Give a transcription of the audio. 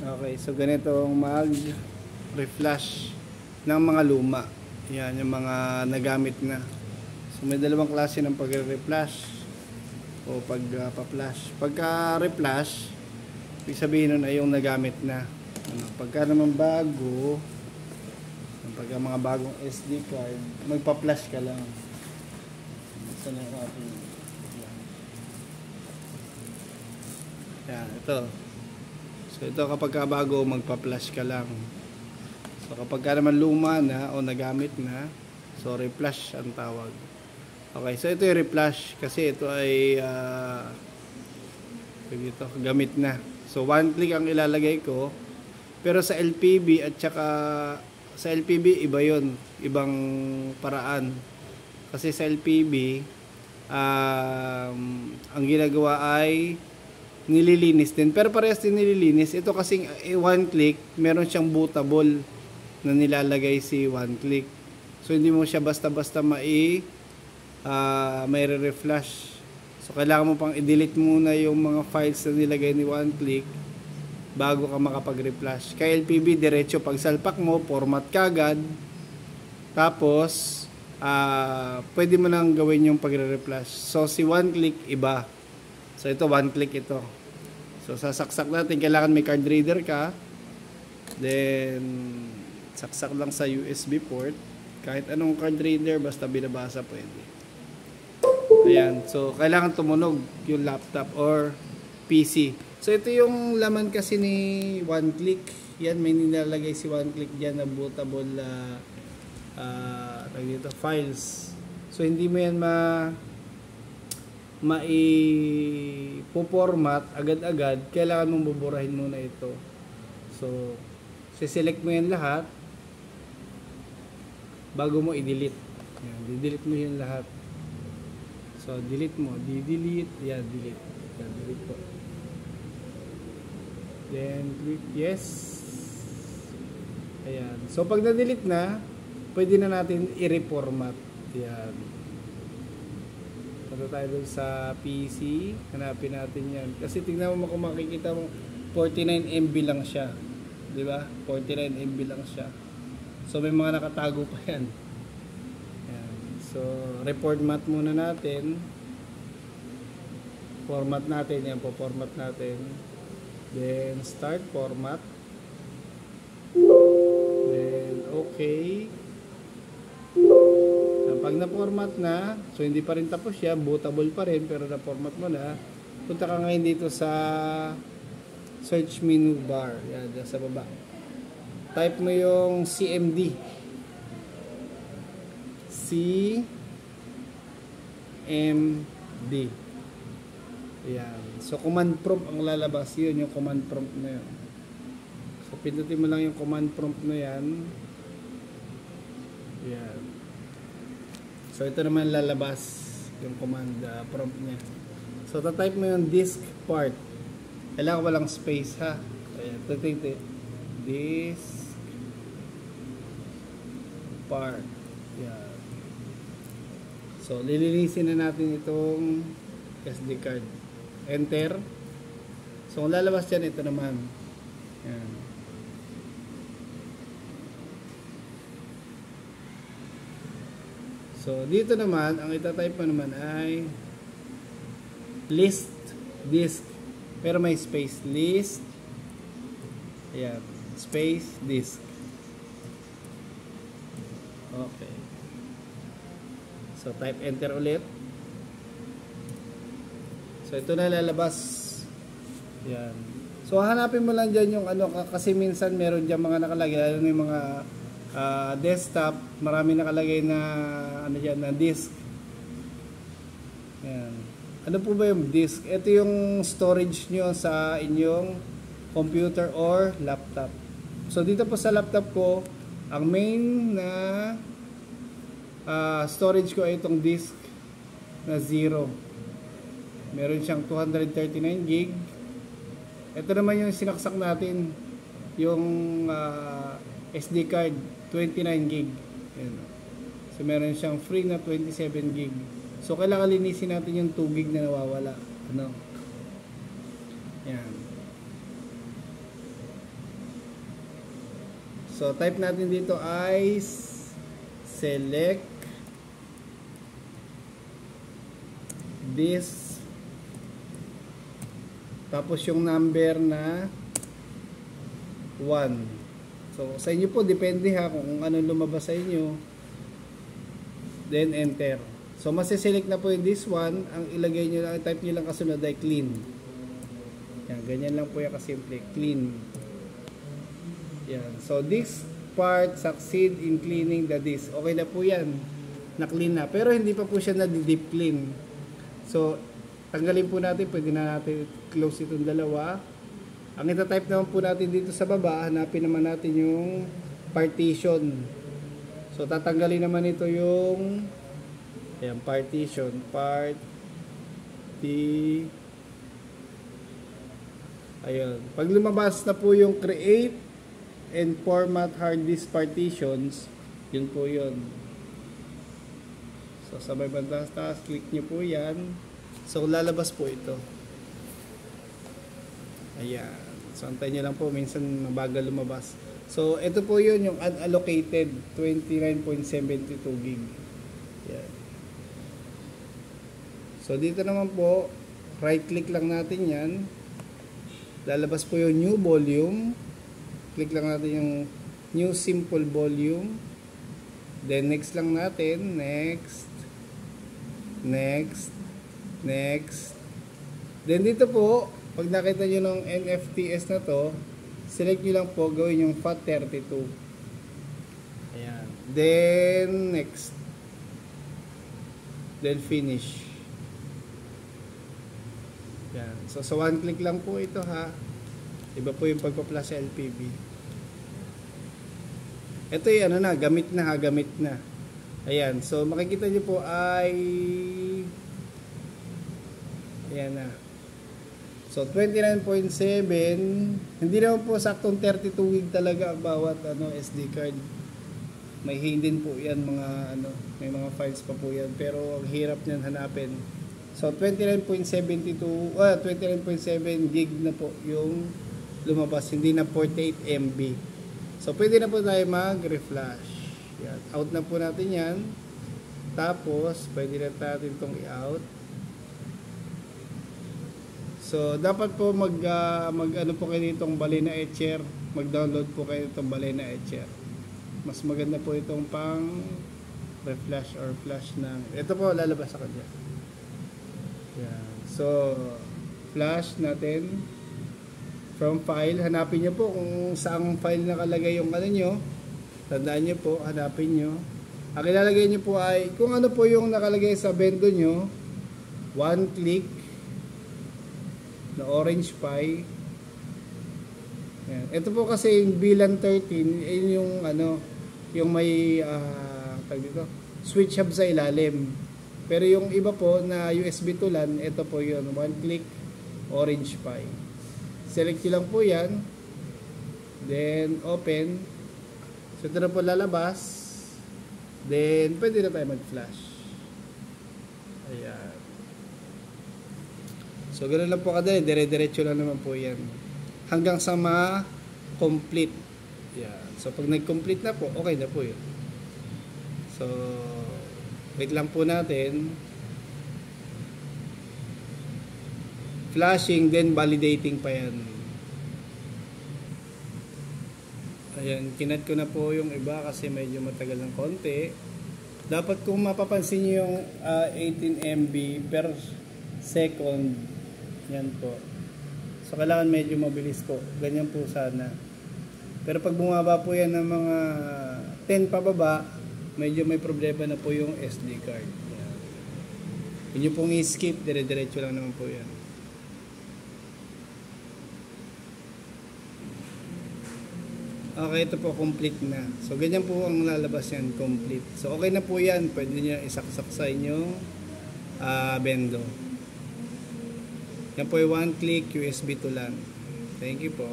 Okay, so ganitong mag-reflash ng mga luma. Yan, yung mga nagamit na. So may dalawang klase ng pag-reflash o pagpa-flash. Pagka-reflash, ibig sabihin nun ay yung nagamit na. Pagka naman bago, pagka mga bagong SD card, magpa-flash ka lang. Saan yung ating yan, ito. So ito kapag bago, magpa-flash ka lang. So kapag naman luma na o nagamit na, so reflash ang tawag. Okay, so ito yung reflash kasi ito ay dito, gamit na. So one click ang ilalagay ko. Pero sa LPB at saka sa LPB iba yon, ibang paraan. Kasi sa LPB ang ginagawa ay nililinis din. Pero parehas din nililinis. Ito kasing one click, meron siyang bootable na nilalagay si one click. So hindi mo siya basta-basta may reflash. So kailangan mo pang i-delete muna yung mga files na nilagay ni one click bago ka makapag-reflash. Kay LPB, diretso pagsalpak mo, format kagad. Tapos pwede mo nang gawin yung pagre-reflash. So si one click iba. So ito one click ito. So sasaksak natin, kailangan may card reader ka. Then saksak lang sa USB port. Kahit anong card reader, basta binabasa pwede. Ayan. So kailangan tumunog yung laptop or PC. So ito yung laman kasi ni one click. Yan, may nilalagay si one click diyan na bootable dito, files. So hindi mo yan mai-format agad-agad, kailangan mong buburahin muna ito. So siselect mo yan lahat bago mo i-delete. Yan, di-delete mo yan lahat. So delete mo, di-delete, yan, delete. Yan, delete po. Then click yes. Ayan. So pag na-delete na, pwede na natin i-reformat. Yan. Punta tayo dun sa PC. Hanapin natin yan. Kasi tingnan mo kung makikita mo, 49 MB lang siya. Diba? 49 MB lang siya. So may mga nakatago pa yan. Yan. So reformat muna natin. Format natin. Yan po, format natin. Then start format. Then okay. Pag na-format na, so hindi pa rin tapos siya, bootable pa rin, pero na-format mo na, punta ka ngayon dito sa search menu bar. Yan, dyan sa baba. Type mo yung CMD. CMD. Yan. So command prompt ang lalabas, yun yung command prompt na yun. So pindutin mo lang yung command prompt na yan. Yan. So ito naman lalabas yung command prompt niya. So tatype mo yung disk part. Kailangan walang space ha. Ayan, tatype disk part. Yan. So lilinisin na natin itong SD card. Enter. So kung lalabas dyan, ito naman. Yan. So dito naman, ang itatype mo naman ay list disk. Pero may space. List. Ayan. Space disk. Okay. So type enter ulit. So ito na lalabas. Yan. So hanapin mo lang dyan yung ano, kasi minsan meron dyan mga nakalagay, lalo na yung mga desktop, marami nakalagay na ano dyan, na disk. Yan. Ano po ba yung disk? Ito yung storage nyo sa inyong computer or laptop. So dito po sa laptop ko, ang main na storage ko ay itong disk na 0. Meron siyang 239 gig. Ito naman yung sinaksak natin, yung SD card, 29 gig. Ayan. So meron siyang free na 27 gig. So kailangan linisin natin yung 2 gig na nawawala. Ano? Yan. So type natin dito ay select this, tapos yung number na 1. So sa inyo po, depende ha kung ano lumabas sa inyo, then enter. So masiselect na po yung this one, ang ilagay nyo lang, type nyo lang kasunod ay clean. Yan, ganyan lang po yung kasimple, clean. Yan. So this part succeed in cleaning the disk. Okay na po yan, na clean na, pero hindi pa po siya na deep clean. So tanggalin po natin, pwede na natin close itong dalawa. Ang ita-type naman po natin dito sa baba, hanapin naman natin yung partition. So tatanggalin naman ito yung ayan, partition, ayun. Pag lumabas na po yung create and format hard disk partitions, yun po yun. So sa may bandang taas, click nyo po yan. So lalabas po ito. Ayan. So antayin nyo lang po, minsan mabagal lumabas. So ito po yun, yung unallocated 29.72 gig. Ayan. So dito naman po, right click lang natin yan. Lalabas po yung new volume. Click lang natin yung new simple volume. Then next lang natin, next. Then dito po, pag nakita nyo ng NFTS na to, select nyo lang po, gawin yung FAT32. Ayan. Then next. Then finish. Yan. So sa one click lang po ito ha. Iba po yung pagpa-flash sa LPB. Ito yung ano na, gamit na ha, gamit na. Ayan. So makikita nyo po ay ayan na. So 29.7, hindi naman po saktong 32 gig talaga ang bawat ano SD card. May hidden po 'yan, mga ano, may mga files pa po 'yan, pero ang hirap niyan hanapin. So 29.72 29.7 gig na po yung lumabas, hindi na 48 MB. So pwede na po tayo mag-reflash. Yan, out na po natin 'yan. Tapos pwede na natin itong i-out. So dapat po mag ano po kayo nitong Balena Etcher, mag-download po kayo nitong Balena Etcher. Mas maganda po itong pang reflash or flash ng ito po, lalabas ako diyan. Yan. So flash natin from file, hanapin niyo po kung saang file nakalagay yung ano niyo. Tandaan niyo po, hanapin niyo. Ang ilalagay niyo po ay kung ano po yung nakalagay sa bendo niyo, one click na Orange Pi. Yan. Ito po kasi yung VLAN 13, yun yung ano, yung may tag dito, switch hub sa ilalim. Pero yung iba po na USB to LAN, ito po yun, one click Orange Pi. Select nyo lang po yan, then open. So ito na po lalabas, then pwede na tayo mag-flash. Ayan. So ganoon lang po kadali, dire-diretso lang naman po yan hanggang sa ma-complete. Yan. So pag nag-complete na po, okay na po yun. So wait lang po natin. Flashing, then validating pa yan. Ayan, kinat ko na po yung iba kasi medyo matagal ng konti. Dapat kung mapapansin nyo yung 18 MB per second, yan po. So kailangan medyo mabilis po. Ganyan po sana. Pero pag bumaba po yan ng mga 10 pababa, medyo may problema na po yung SD card. Yan. Yun yung pong i-skip, dire-diretso lang naman po yan. Okay, ito po complete na. So ganyan po ang lalabas yan, complete. So okay na po yan. Pwede nyo isaksak sa inyong bendo. Yan po yung one click USB to LAN. Thank you po.